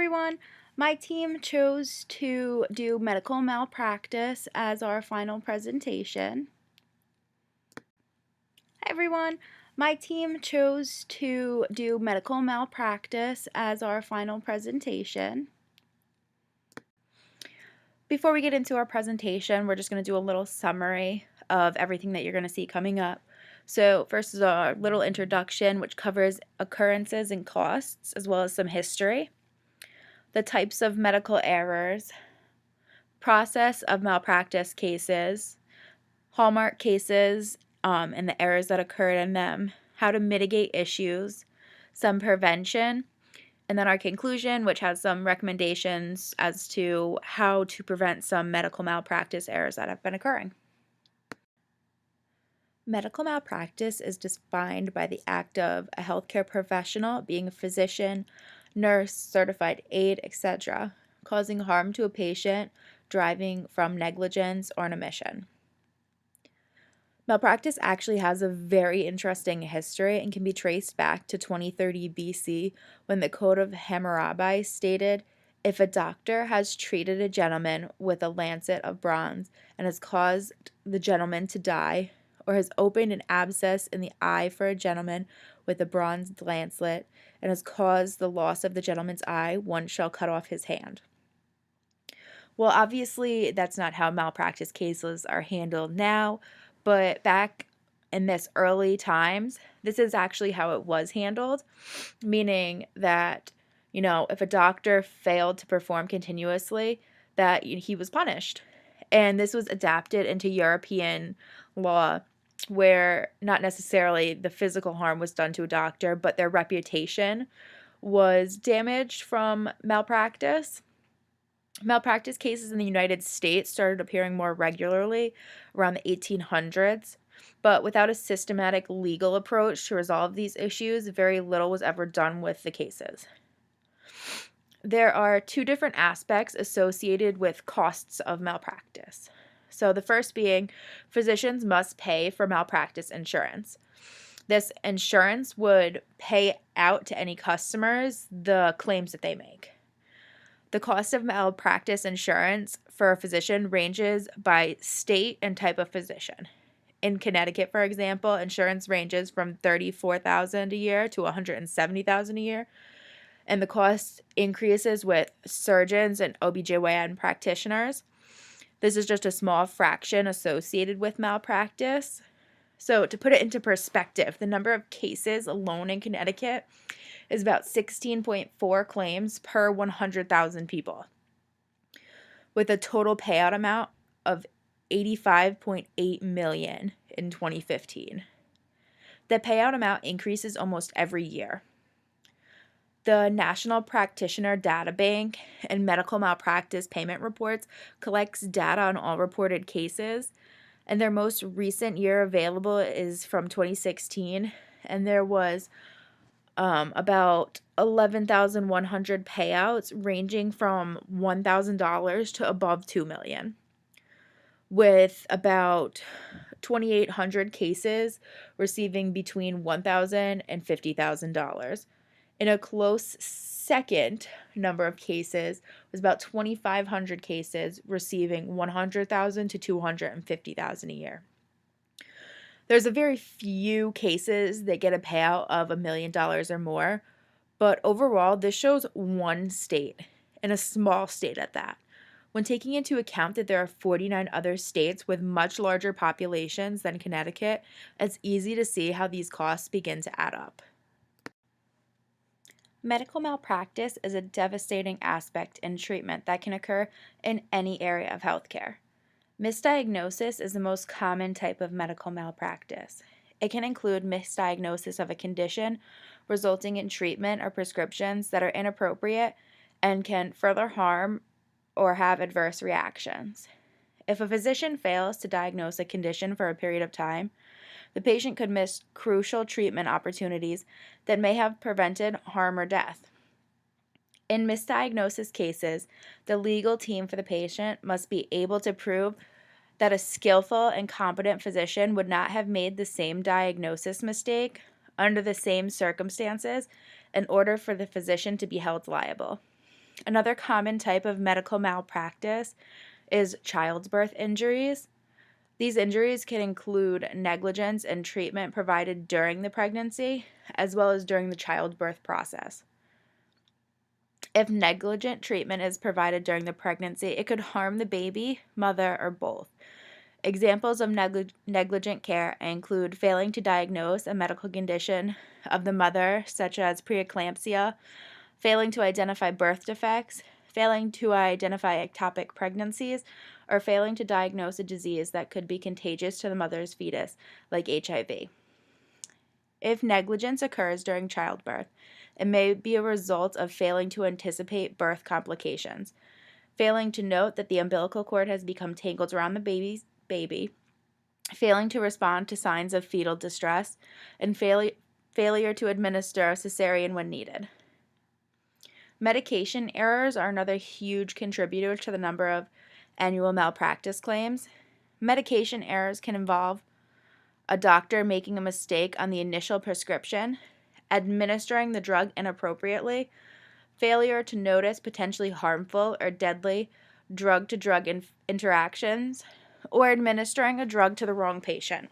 Everyone, my team chose to do medical malpractice as our final presentation. Hi everyone, my team chose to do medical malpractice as our final presentation. Before we get into our presentation, we're just going to do a little summary of everything that you're going to see coming up. So first is our little introduction, which covers occurrences and costs, as well as some history, the types of medical errors, process of malpractice cases, hallmark cases and the errors that occurred in them, how to mitigate issues, some prevention, and then our conclusion, which has some recommendations as to how to prevent some medical malpractice errors that have been occurring. Medical malpractice is defined by the act of a healthcare professional, being a physician, nurse, certified aide, etc., causing harm to a patient, deriving from negligence or an omission. Malpractice actually has a very interesting history and can be traced back to 2030 BC when the Code of Hammurabi stated, if a doctor has treated a gentleman with a lancet of bronze and has caused the gentleman to die, or has opened an abscess in the eye for a gentleman with a bronze lancet and has caused the loss of the gentleman's eye, one shall cut off his hand. Well, obviously, that's not how malpractice cases are handled now, but back in this early times, this is actually how it was handled, meaning that, if a doctor failed to perform continuously, that he was punished. And this was adapted into European law, where not necessarily the physical harm was done to a doctor, but their reputation was damaged from malpractice. Malpractice cases in the United States started appearing more regularly around the 1800s, but without a systematic legal approach to resolve these issues, very little was ever done with the cases. There are two different aspects associated with costs of malpractice. So the first being physicians must pay for malpractice insurance. This insurance would pay out to any customers the claims that they make. The cost of malpractice insurance for a physician ranges by state and type of physician. In Connecticut, for example, insurance ranges from $34,000 a year to $170,000 a year, and the cost increases with surgeons and OBGYN practitioners. This is just a small fraction associated with malpractice. So to put it into perspective, the number of cases alone in Connecticut is about 16.4 claims per 100,000 people, with a total payout amount of $85.8 million in 2015. The payout amount increases almost every year. The National Practitioner Data Bank and Medical Malpractice Payment Reports collects data on all reported cases, and their most recent year available is from 2016, and there was about 11,100 payouts ranging from $1,000 to above $2 million, with about 2,800 cases receiving between $1,000 and $50,000. In a close second number of cases was about 2,500 cases receiving $100,000 to $250,000 a year. There's a very few cases that get a payout of $1 million or more, but overall, this shows one state, and a small state at that. When taking into account that there are 49 other states with much larger populations than Connecticut, it's easy to see how these costs begin to add up. Medical malpractice is a devastating aspect in treatment that can occur in any area of healthcare. Misdiagnosis is the most common type of medical malpractice. It can include misdiagnosis of a condition, resulting in treatment or prescriptions that are inappropriate and can further harm or have adverse reactions. If a physician fails to diagnose a condition for a period of time, the patient could miss crucial treatment opportunities that may have prevented harm or death. In misdiagnosis cases, the legal team for the patient must be able to prove that a skillful and competent physician would not have made the same diagnosis mistake under the same circumstances in order for the physician to be held liable. Another common type of medical malpractice is childbirth injuries. These injuries can include negligence in treatment provided during the pregnancy, as well as during the childbirth process. If negligent treatment is provided during the pregnancy, it could harm the baby, mother, or both. Examples of negligent care include failing to diagnose a medical condition of the mother, such as preeclampsia, failing to identify birth defects, failing to identify ectopic pregnancies, or failing to diagnose a disease that could be contagious to the mother's fetus, like HIV. If negligence occurs during childbirth, it may be a result of failing to anticipate birth complications, failing to note that the umbilical cord has become tangled around the baby, failing to respond to signs of fetal distress, and failure to administer cesarean when needed. Medication errors are another huge contributor to the number of annual malpractice claims. Medication errors can involve a doctor making a mistake on the initial prescription, administering the drug inappropriately, failure to notice potentially harmful or deadly drug-to-drug interactions, or administering a drug to the wrong patient.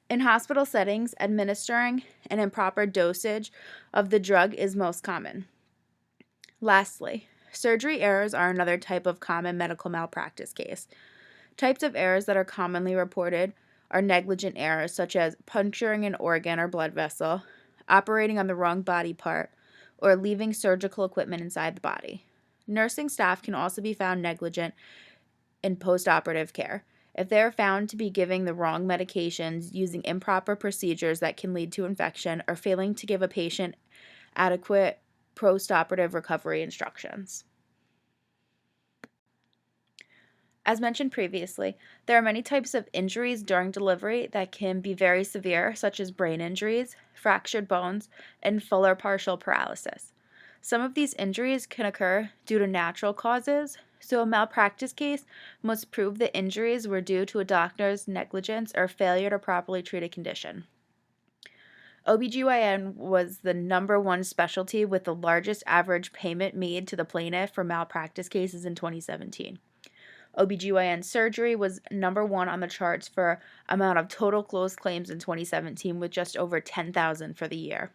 In hospital settings, administering an improper dosage of the drug is most common. Lastly, surgery errors are another type of common medical malpractice case. Types of errors that are commonly reported are negligent errors such as puncturing an organ or blood vessel, operating on the wrong body part, or leaving surgical equipment inside the body. Nursing staff can also be found negligent in post-operative care if they are found to be giving the wrong medications, using improper procedures that can lead to infection, or failing to give a patient adequate post-operative recovery instructions. As mentioned previously, there are many types of injuries during delivery that can be very severe, such as brain injuries, fractured bones, and full or partial paralysis. Some of these injuries can occur due to natural causes, so a malpractice case must prove the injuries were due to a doctor's negligence or failure to properly treat a condition. OBGYN was the number one specialty with the largest average payment made to the plaintiff for malpractice cases in 2017. OBGYN surgery was number one on the charts for amount of total closed claims in 2017 with just over 10,000 for the year.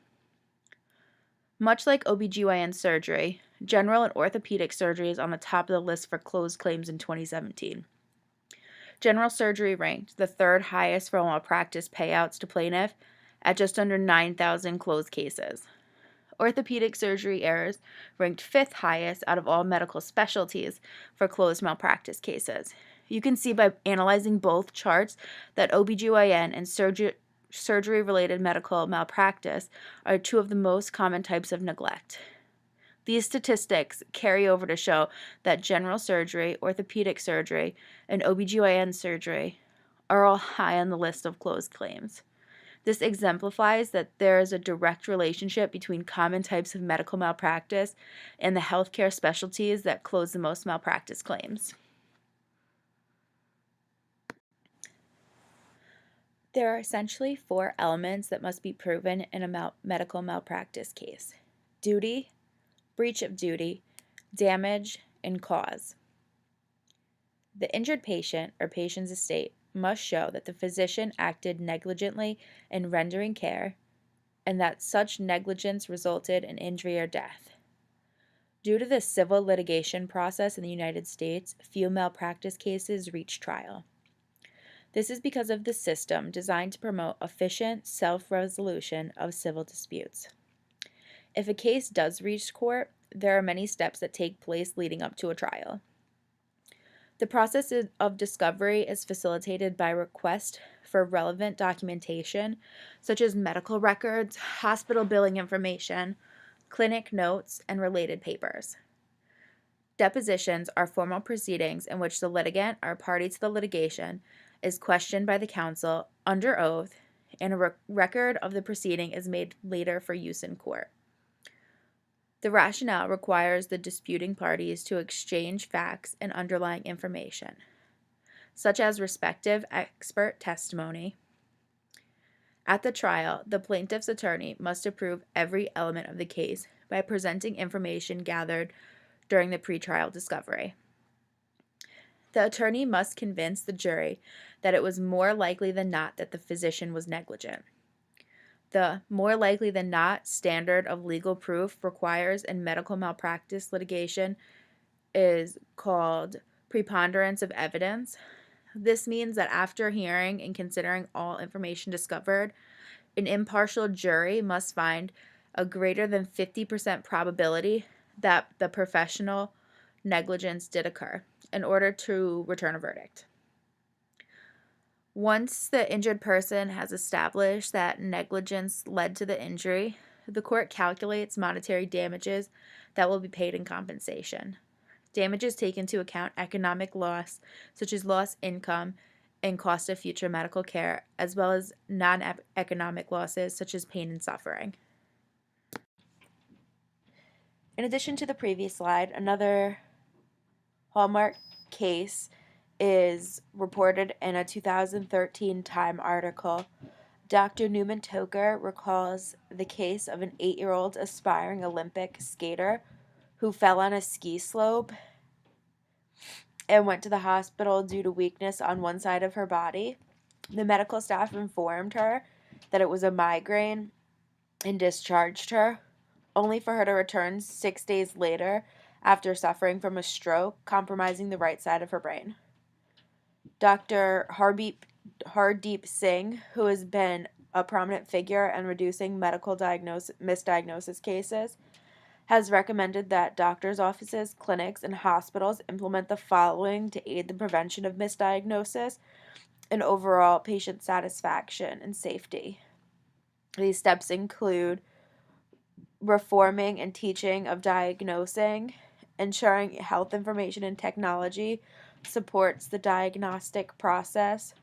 Much like OBGYN surgery, general and orthopedic surgery is on the top of the list for closed claims in 2017. General surgery ranked the third highest for malpractice payouts to plaintiff at just under 9,000 closed cases. Orthopedic surgery errors ranked fifth highest out of all medical specialties for closed malpractice cases. You can see by analyzing both charts that OBGYN and surgery-related medical malpractice are two of the most common types of neglect. These statistics carry over to show that general surgery, orthopedic surgery, and OBGYN surgery are all high on the list of closed claims. This exemplifies that there is a direct relationship between common types of medical malpractice and the healthcare specialties that close the most malpractice claims. There are essentially four elements that must be proven in a medical malpractice case: duty, breach of duty, damage, and cause. The injured patient or patient's estate must show that the physician acted negligently in rendering care and that such negligence resulted in injury or death. Due to the civil litigation process in the United States, few malpractice cases reach trial. This is because of the system designed to promote efficient self-resolution of civil disputes. If a case does reach court, there are many steps that take place leading up to a trial. The process of discovery is facilitated by request for relevant documentation, such as medical records, hospital billing information, clinic notes, and related papers. Depositions are formal proceedings in which the litigant or party to the litigation is questioned by the counsel under oath, and a record of the proceeding is made later for use in court. The rationale requires the disputing parties to exchange facts and underlying information, such as respective expert testimony. At the trial, the plaintiff's attorney must approve every element of the case by presenting information gathered during the pretrial discovery. The attorney must convince the jury that it was more likely than not that the physician was negligent. The more likely than not standard of legal proof requires in medical malpractice litigation is called preponderance of evidence. This means that after hearing and considering all information discovered, an impartial jury must find a greater than 50% probability that the professional negligence did occur in order to return a verdict. Once the injured person has established that negligence led to the injury, the court calculates monetary damages that will be paid in compensation. Damages take into account economic loss, such as lost income and cost of future medical care, as well as non-economic losses, such as pain and suffering. In addition to the previous slide, another hallmark case is reported in a 2013 Time article. Dr. Newman Toker recalls the case of an 8-year-old aspiring Olympic skater who fell on a ski slope and went to the hospital due to weakness on one side of her body. The medical staff informed her that it was a migraine and discharged her, only for her to return 6 days later after suffering from a stroke, compromising the right side of her brain. Dr. Hardeep Singh, who has been a prominent figure in reducing medical misdiagnosis cases, has recommended that doctors' offices, clinics, and hospitals implement the following to aid the prevention of misdiagnosis and overall patient satisfaction and safety. These steps include reforming and teaching of diagnosing, ensuring health information and technology supports the diagnostic process,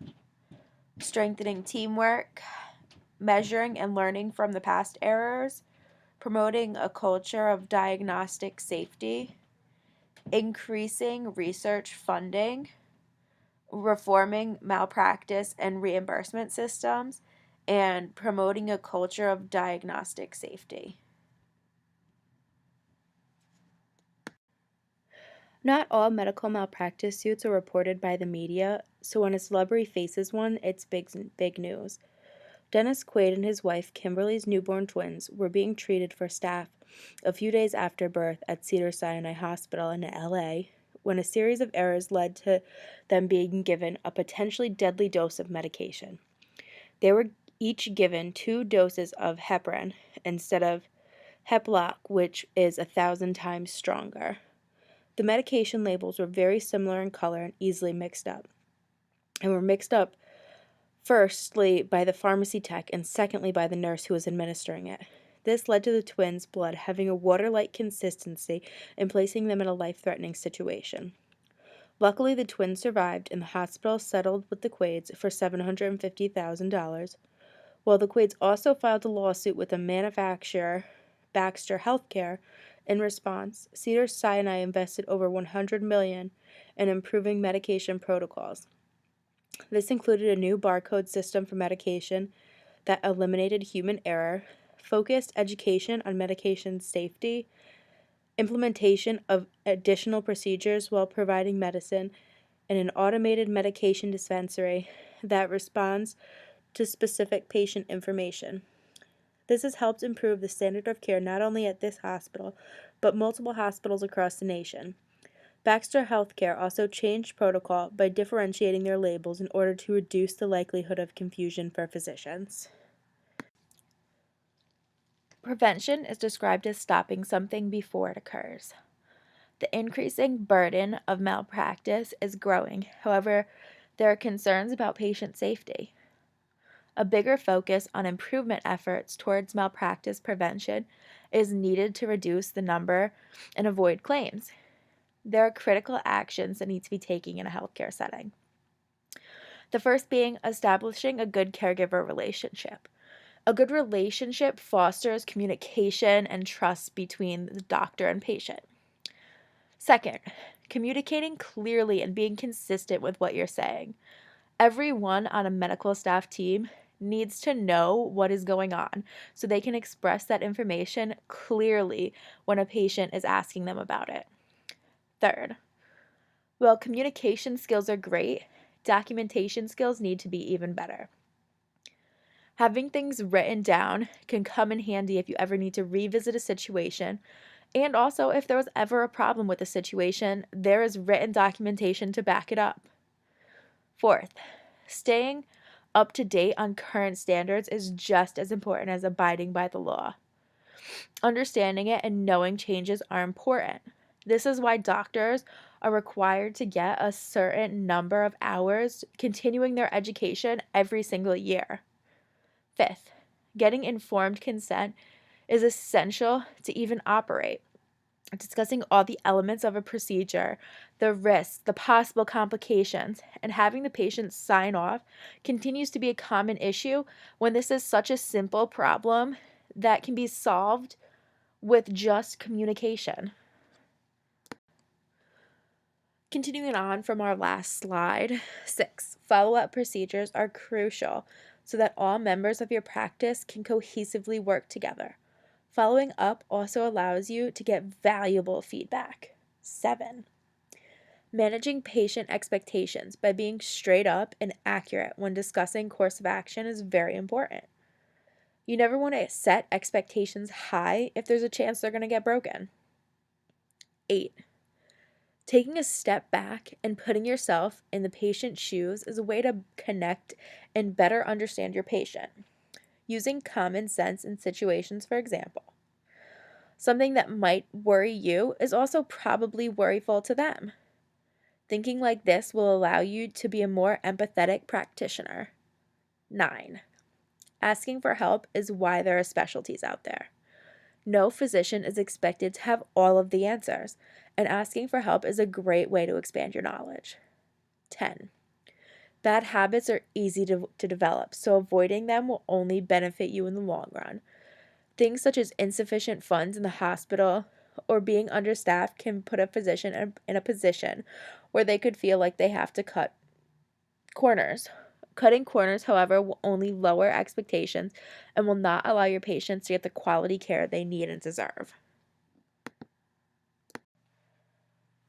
strengthening teamwork, measuring and learning from the past errors, promoting a culture of diagnostic safety, increasing research funding, reforming malpractice and reimbursement systems, and promoting a culture of diagnostic safety. Not all medical malpractice suits are reported by the media, so when a celebrity faces one, it's big news. Dennis Quaid and his wife Kimberly's newborn twins were being treated for staph a few days after birth at Cedars-Sinai Hospital in LA when a series of errors led to them being given a potentially deadly dose of medication. They were each given 2 doses of heparin instead of Heplock, which is 1,000 times stronger. The medication labels were very similar in color and easily mixed up, and were mixed up firstly by the pharmacy tech and secondly by the nurse who was administering it. This led to the twins' blood having a water-like consistency and placing them in a life-threatening situation. Luckily, the twins survived, and the hospital settled with the Quaids for $750,000, while the Quaids also filed a lawsuit with the manufacturer, Baxter Healthcare. In response, Cedars-Sinai invested over $100 million in improving medication protocols. This included a new barcode system for medication that eliminated human error, focused education on medication safety, implementation of additional procedures while providing medicine, and an automated medication dispensary that responds to specific patient information. This has helped improve the standard of care not only at this hospital, but multiple hospitals across the nation. Baxter Healthcare also changed protocol by differentiating their labels in order to reduce the likelihood of confusion for physicians. Prevention is described as stopping something before it occurs. The increasing burden of malpractice is growing. However, there are concerns about patient safety. A bigger focus on improvement efforts towards malpractice prevention is needed to reduce the number and avoid claims. There are critical actions that need to be taken in a healthcare setting. The first being establishing a good caregiver relationship. A good relationship fosters communication and trust between the doctor and patient. Second, communicating clearly and being consistent with what you're saying. Everyone on a medical staff team needs to know what is going on so they can express that information clearly when a patient is asking them about it. Third, while communication skills are great, documentation skills need to be even better. Having things written down can come in handy if you ever need to revisit a situation, and also if there was ever a problem with a situation, there is written documentation to back it up. Fourth, staying up to date on current standards is just as important as abiding by the law. Understanding it and knowing changes are important. This is why doctors are required to get a certain number of hours continuing their education every single year. Fifth, getting informed consent is essential to even operate. Discussing all the elements of a procedure, the risks, the possible complications, and having the patient sign off continues to be a common issue when this is such a simple problem that can be solved with just communication. Continuing on from our last slide, 6, follow-up procedures are crucial so that all members of your practice can cohesively work together. Following up also allows you to get valuable feedback. 7, managing patient expectations by being straight up and accurate when discussing course of action is very important. You never want to set expectations high if there's a chance they're going to get broken. 8, taking a step back and putting yourself in the patient's shoes is a way to connect and better understand your patient. Using common sense in situations, for example. Something that might worry you is also probably worryful to them. Thinking like this will allow you to be a more empathetic practitioner. 9, asking for help is why there are specialties out there. No physician is expected to have all of the answers, and asking for help is a great way to expand your knowledge. 10, bad habits are easy to develop, so avoiding them will only benefit you in the long run. Things such as insufficient funds in the hospital or being understaffed can put a physician in a position where they could feel like they have to cut corners. Cutting corners, however, will only lower expectations and will not allow your patients to get the quality care they need and deserve.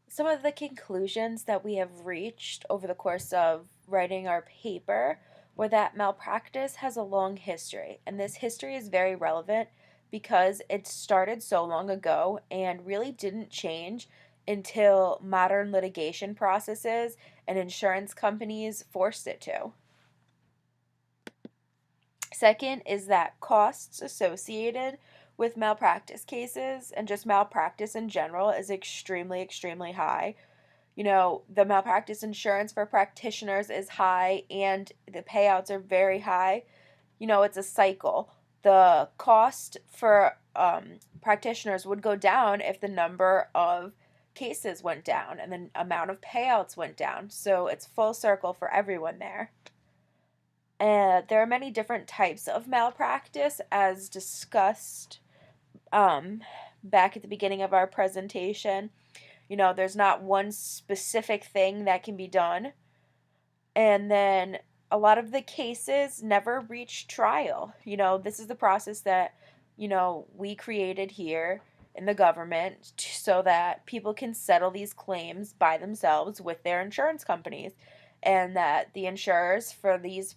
Some of the conclusions that we have reached over the course of writing our paper were that malpractice has a long history, and this history is very relevant because it started so long ago and really didn't change until modern litigation processes and insurance companies forced it to. Second is that costs associated with malpractice cases and just malpractice in general is extremely, extremely high. The malpractice insurance for practitioners is high and the payouts are very high. It's a cycle. The cost for practitioners would go down if the number of cases went down and the amount of payouts went down. So it's full circle for everyone there. There are many different types of malpractice as discussed back at the beginning of our presentation. There's not one specific thing that can be done. And then a lot of the cases never reach trial. This is the process that, we created here in the government so that people can settle these claims by themselves with their insurance companies. And that the insurers for these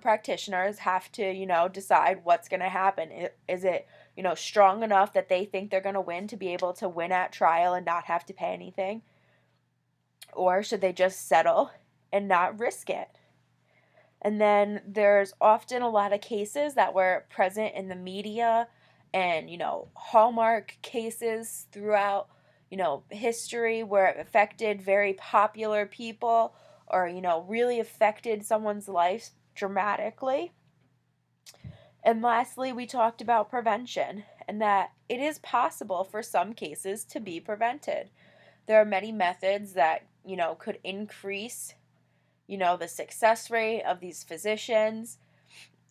practitioners have to, decide what's going to happen. Is it, strong enough that they think they're going to win to be able to win at trial and not have to pay anything? Or should they just settle and not risk it? And then there's often a lot of cases that were present in the media and, hallmark cases throughout, history where it affected very popular people or, really affected someone's life dramatically. And lastly, we talked about prevention and that it is possible for some cases to be prevented. There are many methods that, could increase, the success rate of these physicians,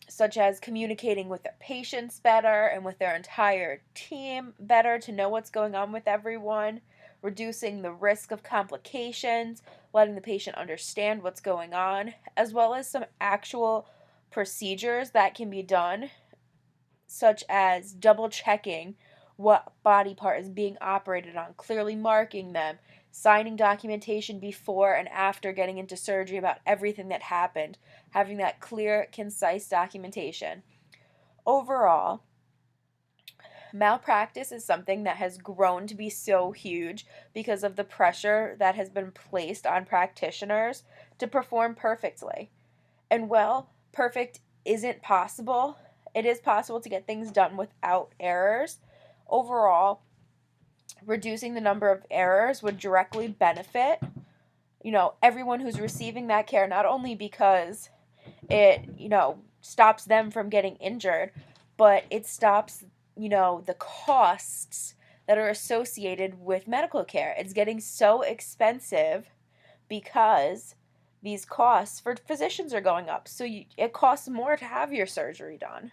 such as communicating with their patients better and with their entire team better to know what's going on with everyone, reducing the risk of complications, letting the patient understand what's going on, as well as some actual procedures that can be done, such as double checking what body part is being operated on, clearly marking them, signing documentation before and after getting into surgery about everything that happened, having that clear, concise documentation. Overall, malpractice is something that has grown to be so huge because of the pressure that has been placed on practitioners to perform perfectly. And well, perfect isn't possible. It is possible to get things done without errors. Overall, reducing the number of errors would directly benefit, everyone who's receiving that care, not only because it, stops them from getting injured, but it stops, the costs that are associated with medical care. It's getting so expensive because these costs for physicians are going up. So it costs more to have your surgery done.